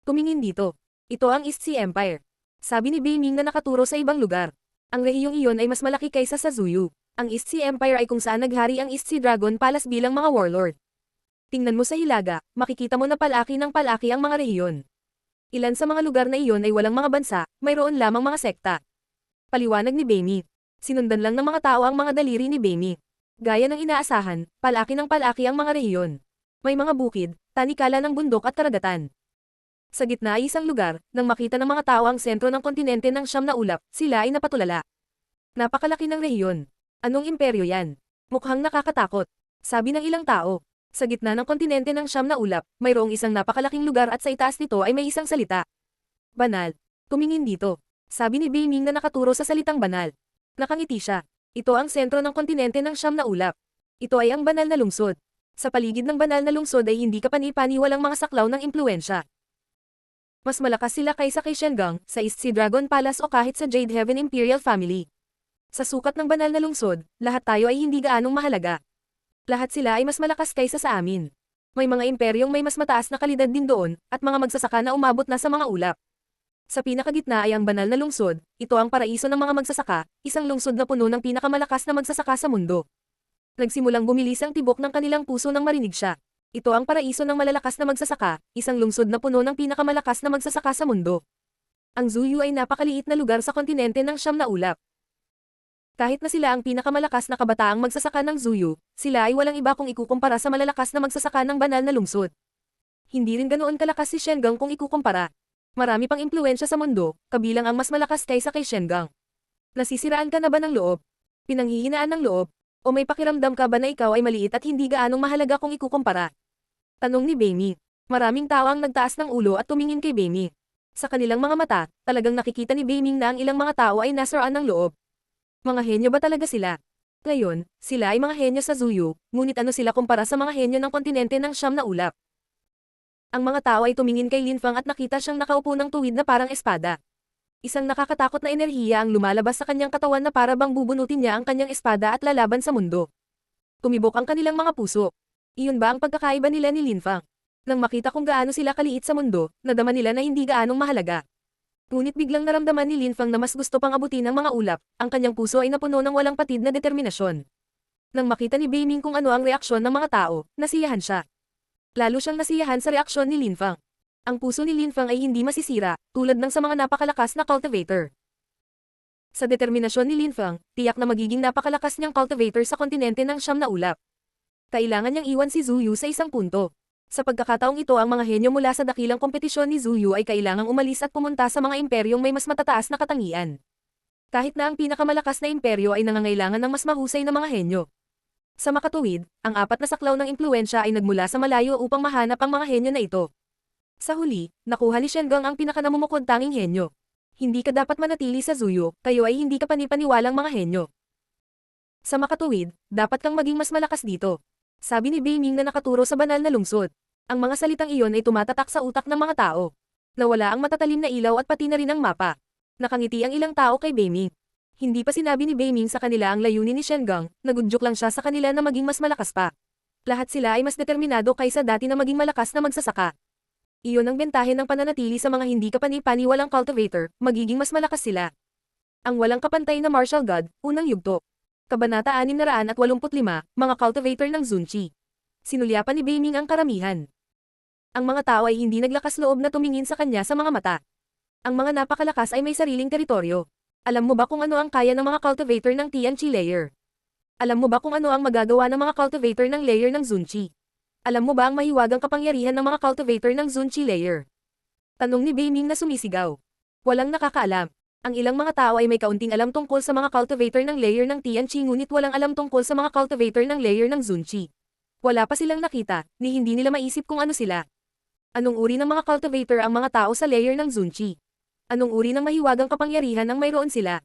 Tumingin dito. Ito ang East Sea Empire. Sabi ni Beiming na nakaturo sa ibang lugar. Ang rehiyong iyon ay mas malaki kaysa sa Zuyu. Ang East Sea Empire ay kung saan naghari ang East Sea Dragon Palace bilang mga warlord. Tingnan mo sa hilaga, makikita mo na palaki ng palaki ang mga rehiyon. Ilan sa mga lugar na iyon ay walang mga bansa, mayroon lamang mga sekta. Paliwanag ni Beiming. Sinundan lang ng mga tao ang mga daliri ni Beiming. Gaya ng inaasahan, palaki ng palaki ang mga rehiyon. May mga bukid, tanikala ng bundok at karagatan. Sa gitna ay isang lugar, nang makita ng mga tao ang sentro ng kontinente ng Siyam na Ulap, sila ay napatulala. Napakalaki ng rehiyon. Anong imperyo yan? Mukhang nakakatakot. Sabi ng ilang tao. Sa gitna ng kontinente ng Siyam na Ulap, mayroong isang napakalaking lugar at sa itaas nito ay may isang salita. Banal. Tumingin dito. Sabi ni Beiming na nakaturo sa salitang banal. Nakangiti siya. Ito ang sentro ng kontinente ng siyam na ulap. Ito ay ang banal na lungsod. Sa paligid ng banal na lungsod ay hindi kapani-paniwalang mga saklaw ng impluensya. Mas malakas sila kaysa kay Shengang, sa East Sea Dragon Palace o kahit sa Jade Heaven Imperial Family. Sa sukat ng banal na lungsod, lahat tayo ay hindi gaanong mahalaga. Lahat sila ay mas malakas kaysa sa amin. May mga imperyong may mas mataas na kalidad din doon, at mga magsasaka na umabot na sa mga ulap. Sa pinakagitna ay ang banal na lungsod, ito ang paraiso ng mga magsasaka, isang lungsod na puno ng pinakamalakas na magsasaka sa mundo. Nagsimulang bumilis ang tibok ng kanilang puso nang marinig siya. Ito ang paraiso ng malalakas na magsasaka, isang lungsod na puno ng pinakamalakas na magsasaka sa mundo. Ang Zuyu ay napakaliit na lugar sa kontinente ng siyam na ulap. Kahit na sila ang pinakamalakas na kabataang magsasaka ng Zuyu, sila ay walang iba kung ikukumpara sa malalakas na magsasaka ng banal na lungsod. Hindi rin ganoon kalakas si Shengang kung ikukumpara. Marami pang impluensya sa mundo, kabilang ang mas malakas kaysa kay Shengang. Nasisiraan ka na ba ng loob? Pinanghihinaan ng loob? O may pakiramdam ka ba na ikaw ay maliit at hindi gaanong mahalaga kung ikukumpara? Tanong ni Beiming. Maraming tao ang nagtaas ng ulo at tumingin kay Beiming. Sa kanilang mga mata, talagang nakikita ni Beiming na ang ilang mga tao ay nasiraan ng loob. Mga henyo ba talaga sila? Ngayon, sila ay mga henyo sa Zuyu, ngunit ano sila kumpara sa mga henyo ng kontinente ng siyam na ulap? Ang mga tao ay tumingin kay Lin Fang at nakita siyang nakaupo ng tuwid na parang espada. Isang nakakatakot na enerhiya ang lumalabas sa kanyang katawan na para bang bubunutin niya ang kanyang espada at lalaban sa mundo. Tumibok ang kanilang mga puso. Iyon ba ang pagkakaiba nila ni Lin Fang? Nang makita kung gaano sila kaliit sa mundo, nadama nila na hindi gaanong mahalaga. Ngunit biglang naramdaman ni Lin Fang na mas gusto pang abutin ang mga ulap, ang kanyang puso ay napuno ng walang patid na determinasyon. Nang makita ni Beiming kung ano ang reaksyon ng mga tao, nasiyahan siya. Lalo siyang nasiyahan sa reaksyon ni Lin Fang. Ang puso ni Lin Fang ay hindi masisira, tulad ng sa mga napakalakas na cultivator. Sa determinasyon ni Lin Fang, tiyak na magiging napakalakas niyang cultivator sa kontinente ng siyam na ulap. Kailangan niyang iwan si Zuyu sa isang punto. Sa pagkakataong ito ang mga henyo mula sa dakilang kompetisyon ni Zuyu ay kailangang umalis at pumunta sa mga imperyong may mas matataas na katangian. Kahit na ang pinakamalakas na imperyo ay nangangailangan ng mas mahusay na mga henyo. Sa makatuwid, ang apat na saklaw ng impluensya ay nagmula sa malayo upang mahanap ang mga henyo na ito. Sa huli, nakuha ni Shengang ang pinakanamumukod tanging henyo. Hindi ka dapat manatili sa Zuyu, kayo ay hindi ka panipaniwalang mga henyo. Sa makatuwid, dapat kang maging mas malakas dito. Sabi ni Beiming na nakaturo sa banal na lungsod. Ang mga salitang iyon ay tumatatak sa utak ng mga tao. Nawala ang matatalim na ilaw at pati na rin ang mapa. Nakangiti ang ilang tao kay Beiming. Hindi pa sinabi ni Beiming sa kanila ang layunin ni Shengang, nagudyok lang siya sa kanila na maging mas malakas pa. Lahat sila ay mas determinado kaysa dati na maging malakas na magsasaka. Iyon ang bentahe ng pananatili sa mga hindi kapani-paniwalang cultivator, magiging mas malakas sila. Ang walang kapantay na martial god, unang yugto. Kabanata 685, mga cultivator ng Zunchi. Sinulyapan ni Beiming ang karamihan. Ang mga tao ay hindi naglakas loob na tumingin sa kanya sa mga mata. Ang mga napakalakas ay may sariling teritoryo. Alam mo ba kung ano ang kaya ng mga cultivator ng Tianqi layer? Alam mo ba kung ano ang magagawa ng mga cultivator ng layer ng Zunchi? Alam mo ba ang mahiwagang kapangyarihan ng mga cultivator ng Zunchi layer? Tanong ni Beiming na sumisigaw. Walang nakakaalam. Ang ilang mga tao ay may kaunting alam tungkol sa mga cultivator ng layer ng Tianqi ngunit walang alam tungkol sa mga cultivator ng layer ng Zunchi. Wala pa silang nakita, ni hindi nila maisip kung ano sila. Anong uri ng mga cultivator ang mga tao sa layer ng Zunchi? Anong uri ng mahiwagang kapangyarihan ang mayroon sila?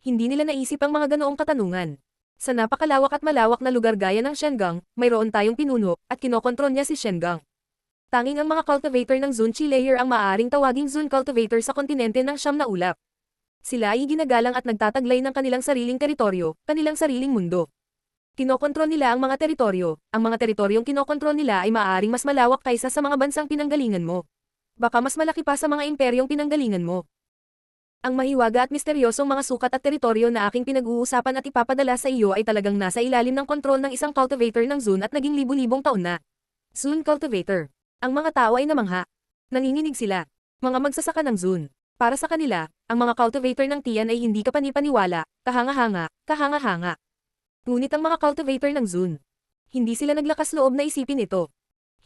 Hindi nila naisip ang mga ganoong katanungan. Sa napakalawak at malawak na lugar gaya ng Shengang, mayroon tayong pinuno, at kinokontrol niya si Shengang. Tanging ang mga cultivator ng Zunchi layer ang maaaring tawaging Zun cultivator sa kontinente ng siyam na ulap. Sila ay ginagalang at nagtataglay ng kanilang sariling teritoryo, kanilang sariling mundo. Kinokontrol nila ang mga teritoryo, ang mga teritoryong kinokontrol nila ay maaaring mas malawak kaysa sa mga bansang pinanggalingan mo. Baka mas malaki pa sa mga imperyong pinanggalingan mo. Ang mahiwaga at misteryosong mga sukat at teritoryo na aking pinag-uusapan at ipapadala sa iyo ay talagang nasa ilalim ng kontrol ng isang cultivator ng Zun at naging libu-libong taon na. Zun cultivator. Ang mga tao ay namangha. Nanginginig sila. Mga magsasaka ng Zun. Para sa kanila, ang mga cultivator ng Tian ay hindi kapani-paniwala, kahanga-hanga. Ngunit ang mga cultivator ng Zun, hindi sila naglakas loob na isipin ito.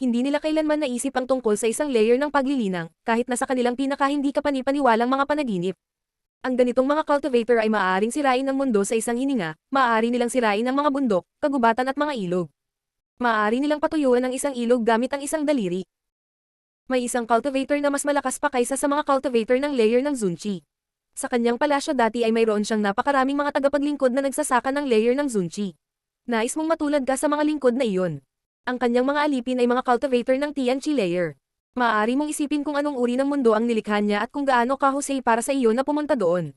Hindi nila kailanman naisip ang tungkol sa isang layer ng paglilinang, kahit na sa kanilang pinaka-hindi kapani-paniwalang mga panaginip. Ang ganitong mga cultivator ay maaaring sirain ang mundo sa isang hininga, maaari nilang sirain ang mga bundok, kagubatan at mga ilog. Maaari nilang patuyuan ang isang ilog gamit ang isang daliri. May isang cultivator na mas malakas pa kaysa sa mga cultivator ng layer ng Zunchi. Sa kanyang palasyo dati ay mayroon siyang napakaraming mga tagapaglingkod na nagsasaka ng layer ng Zunchi. Nais mong matulad ka sa mga lingkod na iyon. Ang kanyang mga alipin ay mga cultivator ng Tianqi layer. Maaari mong isipin kung anong uri ng mundo ang nilikha niya at kung gaano kahusay para sa iyo na pumunta doon.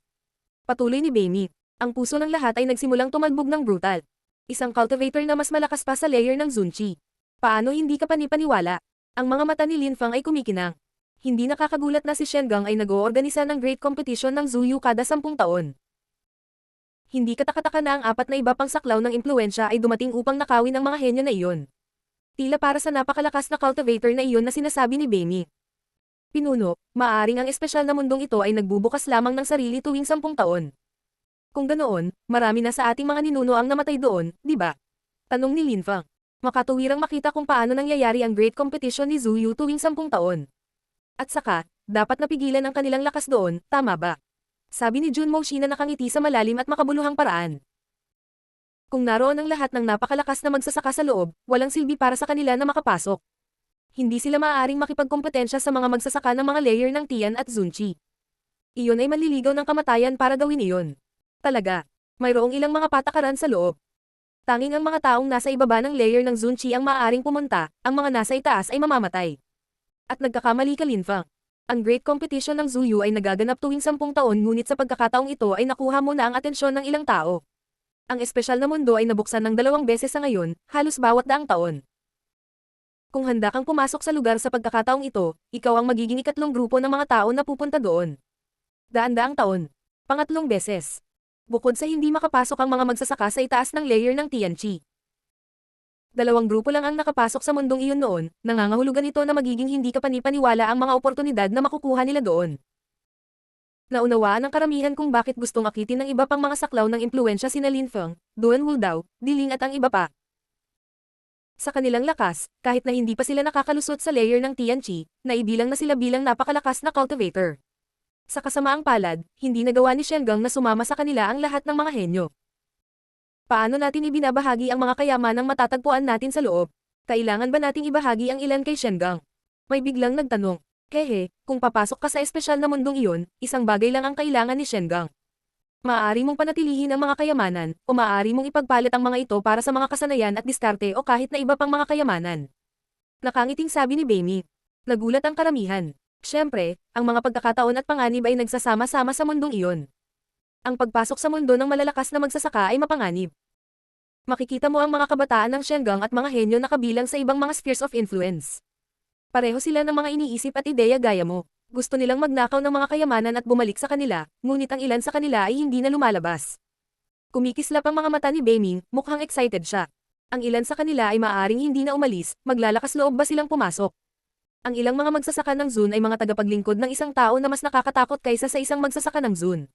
Patuloy ni Beimi. Ang puso ng lahat ay nagsimulang tumalbog ng brutal. Isang cultivator na mas malakas pa sa layer ng Zunchi. Paano hindi ka panipaniwala? Ang mga mata ni Lin Fang ay kumikinang. Hindi nakakagulat na si Shengang ay nag-oorganisa ng great competition ng Zuyu kada 10 taon. Hindi katakataka na ang 4 na iba pang saklaw ng impluensya ay dumating upang nakawin ang mga henyo na iyon. Tila para sa napakalakas na cultivator na iyon na sinasabi ni Beimi. Pinuno, maaring ang espesyal na mundong ito ay nagbubukas lamang ng sarili tuwing 10 taon. Kung ganoon, marami na sa ating mga ninuno ang namatay doon, di ba? Tanong ni Lin Fang. Makatuwirang makita kung paano nangyayari ang great competition ni Zuyu tuwing 10 taon. At saka, dapat napigilan ang kanilang lakas doon, tama ba? Sabi ni Junmo Shi na nakangiti sa malalim at makabuluhang paraan. Kung naroon ang lahat ng napakalakas na magsasaka sa loob, walang silbi para sa kanila na makapasok. Hindi sila maaaring makipagkompetensya sa mga magsasaka ng mga layer ng Tian at Zunchi. Iyon ay manliligaw ng kamatayan para gawin iyon. Talaga, mayroong ilang mga patakaran sa loob. Tanging ang mga taong nasa ibaba ng layer ng Zunchi ang maaaring pumunta, ang mga nasa itaas ay mamamatay. At nagkakamali ka Lin Fang. Ang great competition ng Zuyu ay nagaganap tuwing 10 taon ngunit sa pagkakataong ito ay nakuha mo na ang atensyon ng ilang tao. Ang espesyal na mundo ay nabuksan ng 2 beses sa ngayon, halos bawat daang taon. Kung handa kang pumasok sa lugar sa pagkakataong ito, ikaw ang magiging ikatlong grupo ng mga tao na pupunta doon. Daan-daang taon. Pangatlong beses. Bukod sa hindi makapasok ang mga magsasaka sa itaas ng layer ng Tianqi. 2 grupo lang ang nakapasok sa mundong iyon noon, nangangahulugan ito na magiging hindi ka panipaniwala ang mga oportunidad na makukuha nila doon. Naunawaan ng karamihan kung bakit gustong akitin ng iba pang mga saklaw ng impluensya sina Lin Feng, Duan Wuldao, Diling at ang iba pa. Sa kanilang lakas, kahit na hindi pa sila nakakalusot sa layer ng Tianqi, naibilang na sila bilang napakalakas na cultivator. Sa kasamaang palad, hindi nagawa ni Shengang na sumama sa kanila ang lahat ng mga henyo. Paano natin ibinabahagi ang mga kayamanang matatagpuan natin sa loob? Kailangan ba nating ibahagi ang ilan kay Shengang? May biglang nagtanong. Kehe, kung papasok ka sa espesyal na mundong iyon, isang bagay lang ang kailangan ni Shengang. Maaari mong panatilihin ang mga kayamanan, o maaari mong ipagpalit ang mga ito para sa mga kasanayan at diskarte o kahit na iba pang mga kayamanan. Nakangiting sabi ni Beimi. Nagulat ang karamihan. Siyempre, ang mga pagkakataon at panganib ay nagsasama-sama sa mundong iyon. Ang pagpasok sa mundo ng malalakas na magsasaka ay mapanganib. Makikita mo ang mga kabataan ng Shengang at mga henyo na kabilang sa ibang mga spheres of influence. Pareho sila ng mga iniisip at ideya gaya mo. Gusto nilang magnakaw ng mga kayamanan at bumalik sa kanila, ngunit ang ilan sa kanila ay hindi na lumalabas. Kumikislap ang mga mata ni Beiming, mukhang excited siya. Ang ilan sa kanila ay maaaring hindi na umalis, maglalakas loob ba silang pumasok? Ang ilang mga magsasaka ng Zun ay mga tagapaglingkod ng isang tao na mas nakakatakot kaysa sa isang magsasaka ng Zun.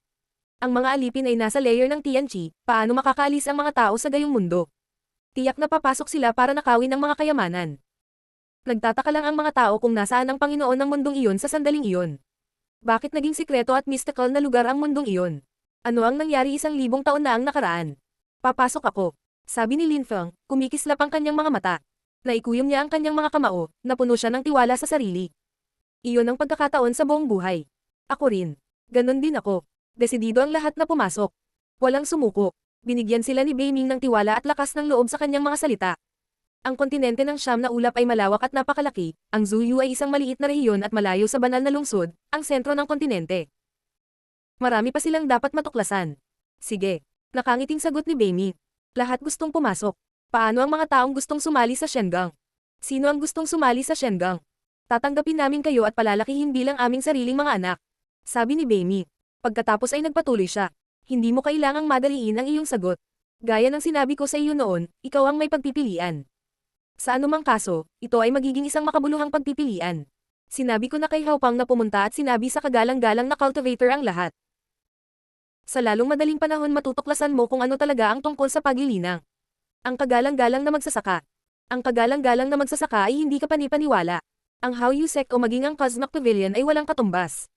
Ang mga alipin ay nasa layer ng Tianqi, paano makakaalis ang mga tao sa gayong mundo? Tiyak na papasok sila para nakawin ang mga kayamanan. Nagtataka lang ang mga tao kung nasaan ang Panginoon ng mundong iyon sa sandaling iyon. Bakit naging sikreto at mystical na lugar ang mundong iyon? Ano ang nangyari 1,000 taon na ang nakaraan? Papasok ako. Sabi ni Lin Feng, kumikislap ang kanyang mga mata. Naikuyom niya ang kanyang mga kamao, napuno siya ng tiwala sa sarili. Iyon ang pagkakataon sa buong buhay. Ako rin. Ganon din ako. Desidido ang lahat na pumasok. Walang sumuko. Binigyan sila ni Beiming ng tiwala at lakas ng loob sa kanyang mga salita. Ang kontinente ng Siyam na ulap ay malawak at napakalaki, ang Zuyu ay isang maliit na rehiyon at malayo sa banal na lungsod, ang sentro ng kontinente. Marami pa silang dapat matuklasan. Sige. Nakangiting sagot ni Beiming. Lahat gustong pumasok. Paano ang mga taong gustong sumali sa Shengang? Sino ang gustong sumali sa Shengang? Tatanggapin namin kayo at palalakihin bilang aming sariling mga anak. Sabi ni Beiming. Pagkatapos ay nagpatuloy siya. Hindi mo kailangang madaliin ang iyong sagot. Gaya ng sinabi ko sa iyo noon, ikaw ang may pagpipilian. Sa anumang kaso, ito ay magiging isang makabuluhang pagpipilian. Sinabi ko na kay Hao Pang na pumunta at sinabi sa kagalang-galang na cultivator ang lahat. Sa lalong madaling panahon matutuklasan mo kung ano talaga ang tungkol sa paglilinang. Ang kagalang-galang na magsasaka. Ang kagalang-galang na magsasaka ay hindi ka panipaniwala. Ang Hao Yu Sect o maging ang Cosmic Pavilion ay walang katumbas.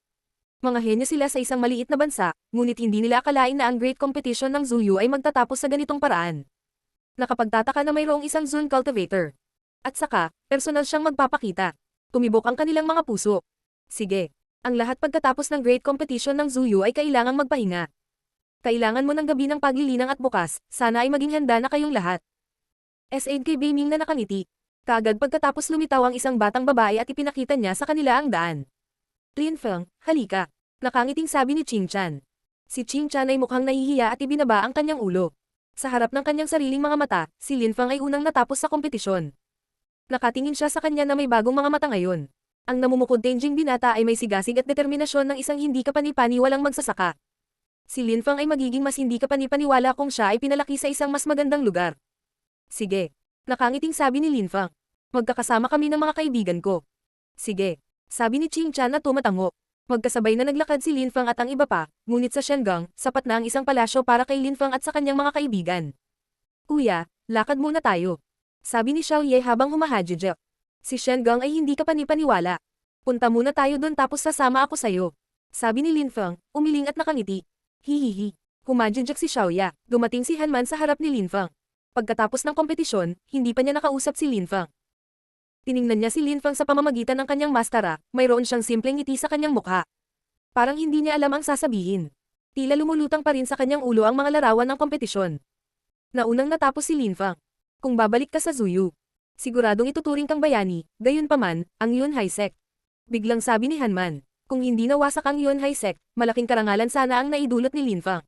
Mga henyo sila sa isang maliit na bansa, ngunit hindi nila akalain na ang great competition ng Zuyu ay magtatapos sa ganitong paraan. Nakapagtataka na mayroong isang Zun cultivator. At saka, personal siyang magpapakita. Tumibok ang kanilang mga puso. Sige. Ang lahat pagkatapos ng great competition ng Zuyu ay kailangang magpahinga. Kailangan mo ng gabi ng paglilinang at bukas, sana ay maging handa na kayong lahat. S.A.D. kay Beiming na nakangiti. Kaagad pagkatapos lumitaw ang isang batang babae at ipinakita niya sa kanila ang daan. Lin Feng, halika. Nakangiting sabi ni Ching Chan. Si Ching Chan ay mukhang nahihiya at ibinaba ang kanyang ulo. Sa harap ng kanyang sariling mga mata, si Lin Feng ay unang natapos sa kompetisyon. Nakatingin siya sa kanya na may bagong mga mata ngayon. Ang namumukod tenjing binata ay may sigasig at determinasyon ng isang hindi kapani-paniwalang magsasaka. Si Lin Feng ay magiging mas hindi kapani-paniwala kung siya ay pinalaki sa isang mas magandang lugar. Sige. Nakangiting sabi ni Lin Feng. Magkakasama kami ng mga kaibigan ko. Sige. Sabi ni Ching Chan na tumatango. Magkasabay na naglakad si Lin Feng at ang iba pa, ngunit sa Shengang, sapat na ang isang palasyo para kay Lin Feng at sa kanyang mga kaibigan. Kuya, lakad muna tayo. Sabi ni Xiao Ye habang humahajijek. Si Shengang ay hindi kapani-paniwala. Punta muna tayo doon tapos sasama ako sayo. Sabi ni Lin Feng, umiling at nakangiti. Hihihi. Humajijek si Xiao Ye. Dumating si Hanman sa harap ni Lin Feng. Pagkatapos ng kompetisyon, hindi pa niya nakausap si Lin Feng. Tiningnan niya si Lin Feng sa pamamagitan ng kanyang maskara, mayroon siyang simpleng ngiti sa kanyang mukha. Parang hindi niya alam ang sasabihin. Tila lumulutang pa rin sa kanyang ulo ang mga larawan ng kompetisyon. Naunang natapos si Lin Feng. Kung babalik ka sa Zuyu, siguradong ituturing kang bayani, gayunpaman, ang Yunhai Sect. Biglang sabi ni Hanman, kung hindi nawasak ang Yunhai Sect, malaking karangalan sana ang naidulot ni Lin Feng.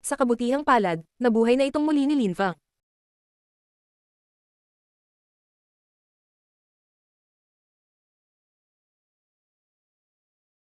Sa kabutihang palad, nabuhay na itong muli ni Lin Feng.